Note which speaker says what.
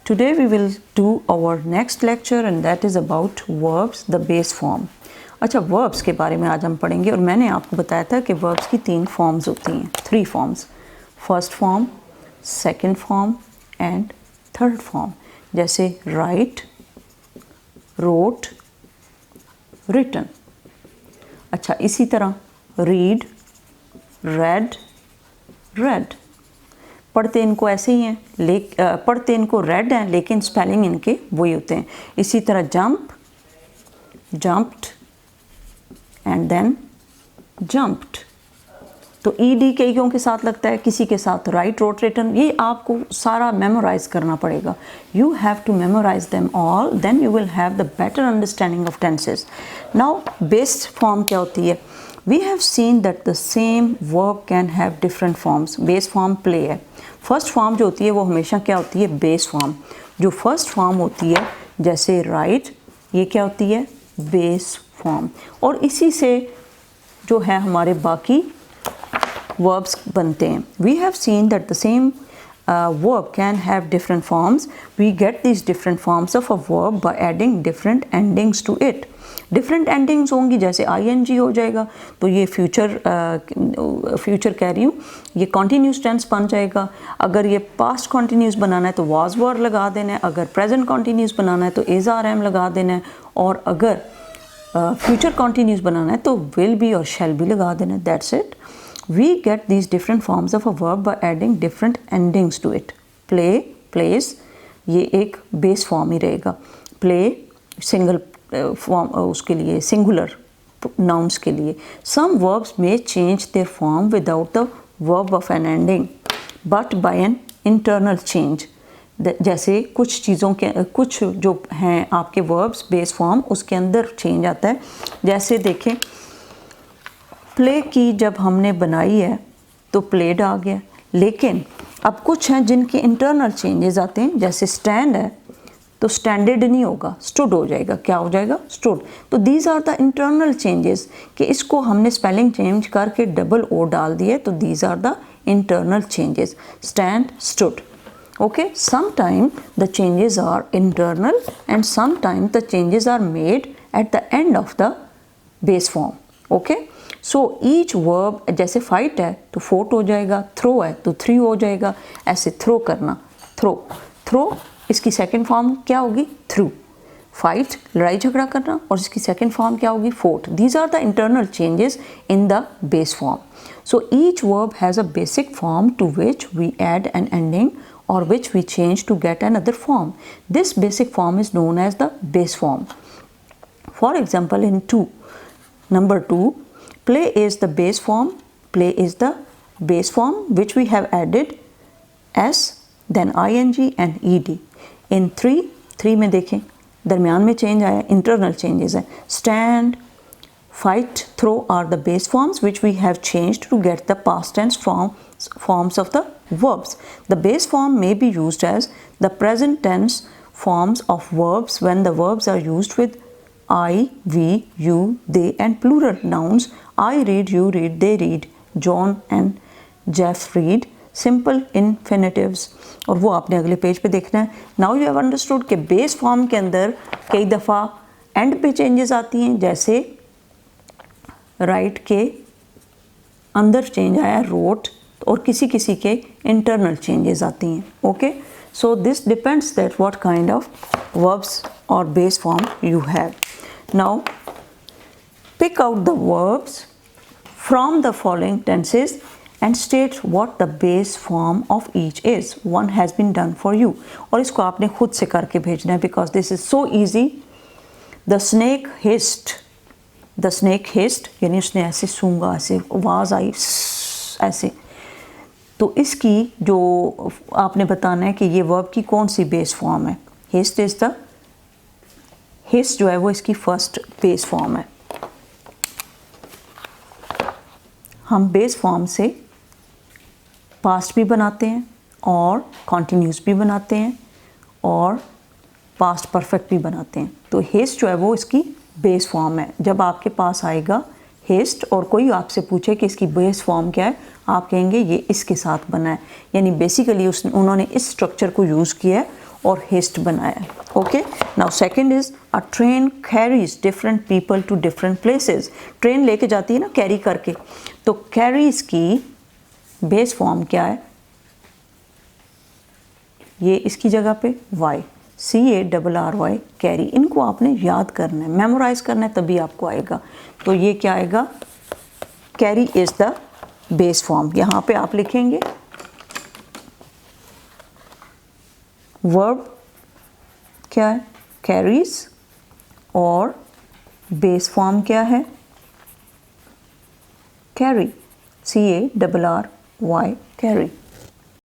Speaker 1: Today we will do our next lecture and that is about verbs, the base form. अच्छा, verbs के बारे में आज हम पढ़ेंगे और मैंने आपको बताया था कि verbs की 3 forms होती हैं, 3 forms, first form, second form and third form. जैसे write, wrote, written. अच्छा, इसी तरह read, read, read. पढ़ते इनको ऐसे ही हैं, पढ़ते इनको रेड हैं लेकिन स्पेलिंग इनके वही होते हैं. इसी तरह jump, jumped and then jumped. तो ईडी कईयों के साथ लगता है, किसी के साथ राइट, रोट, रिटन. ये आपको सारा मेमोराइज करना पड़ेगा. You have to memorise them all, then you will have the better understanding of tenses. Now base form क्या होती है? We have seen that the same verb can have different forms. Base form play है. First form जो होती है वो हमेशा क्या होती है? Base form. जो first form होती है जैसे write, ये क्या होती है? Base form. और इसी से जो है हमारे बाकी verbs बनते हैं. We have seen that the same verb can have different forms. We get these different forms of a verb by adding different endings to it. Different endings होंगी, जैसे ing हो जाएगा तो ये फ्यूचर कह रही हूँ, ये कॉन्टीन्यूस टेंस बन जाएगा. अगर ये पास्ट कॉन्टीन्यूस बनाना है तो वाज वर लगा देना है. अगर प्रेजेंट कॉन्टीन्यूस बनाना है तो इज आर एम लगा देना है. और अगर फ्यूचर कॉन्टीन्यूस बनाना है तो विल बी और शैल बी लगा देना है. That's it. We get these different forms of a verb by adding different endings to it. Play, plays, ये एक बेस फॉर्म ही रहेगा. प्ले सिंगल फॉर्म, उसके लिए सिंगुलर नाउन्स के लिए. सम वर्ब्स में change their form without the verb of an ending but by an internal change. जैसे कुछ चीज़ों के, कुछ जो हैं आपके वर्ब्स बेस फॉर्म, उसके अंदर चेंज आता है. जैसे देखें, प्ले की जब हमने बनाई है तो प्लेड आ गया, लेकिन अब कुछ हैं जिनके इंटरनल चेंजेस आते हैं. जैसे स्टैंड है तो स्टैंडर्ड नहीं होगा, स्टूड हो जाएगा. क्या हो जाएगा? स्टूड. तो these are the internal changes कि इसको हमने स्पेलिंग चेंज करके डबल ओ डाल दिया, तो these are the internal changes. Stand, stood. Okay. Sometime the changes are internal and sometime the changes are made at the end of the base form. Okay. So each verb, जैसे fight है तो fort हो जाएगा, throw है तो three हो जाएगा. ऐसे थ्रो करना, थ्रो, थ्रो, इसकी सेकेंड फॉर्म क्या होगी? थ्रू. फाइट, लड़ाई झगड़ा करना, और इसकी सेकेंड फॉर्म क्या होगी? Fought. These are the internal changes in the base form. So each verb has a basic form to which we add an ending or which we change to get another form. This basic form is known as the base form. For example, in number 2, play is the base form. Play is the base form which we have added s, then ing and ed. In 3 में देखें, दरमियान में change आया, internal changes है. Stand, fight, throw are the base forms which we have changed to get the past tense forms of the verbs. The base form may be used as the present tense forms of verbs when the verbs are used with I, we, you, they and plural nouns. I read, you read, they read, John and Jeff read. Simple infinitives, और वो आपने अगले page पे देखना है. Now you have understood कि base form के अंदर कई दफ़ा एंड पे चेंजेस आती हैं. जैसे राइट के अंदर चेंज आया रोट, और किसी किसी के इंटरनल चेंजेस आती हैं. Okay. So this depends that what kind of verbs और base form you have. Now pick out the verbs from the following tenses and state what the base form of each is. One has been done for you. और इसको आपने खुद से करके भेजना है because this is so easy. The snake hissed. The snake hissed यानी उसने ऐसे सूंघा, ऐसे आवाज़ आई ऐसे. तो इसकी जो आपने बताना है कि ये वर्ब की कौन सी बेस फॉर्म है. hissed is the, hiss जो है वो इसकी फर्स्ट बेस फॉर्म है. हम बेस फॉर्म से पास्ट भी बनाते हैं और कॉन्टीन्यूस भी बनाते हैं और पास्ट परफेक्ट भी बनाते हैं. तो हेस्ट जो है वो इसकी बेस फॉर्म है. जब आपके पास आएगा हेस्ट और कोई आपसे पूछे कि इसकी बेस फॉर्म क्या है, आप कहेंगे ये इसके साथ बना है. यानी बेसिकली उन्होंने इस स्ट्रक्चर को यूज़ किया है और हिस्ट बनाया। Okay, now second is a train carries different people to different places. Train लेके जाती है ना कैरी करके, तो कैरीज की बेस फॉर्म क्या है, ये इसकी जगह पे वाई, CARRY कैरी। इनको आपने याद करना है, मेमोराइज करना है, तभी आपको आएगा। तो ये क्या आएगा, carry is the base form. यहाँ पे आप लिखेंगे वर्ब क्या है, कैरीज, और बेस फॉर्म क्या है, कैरी, CARRY कैरी।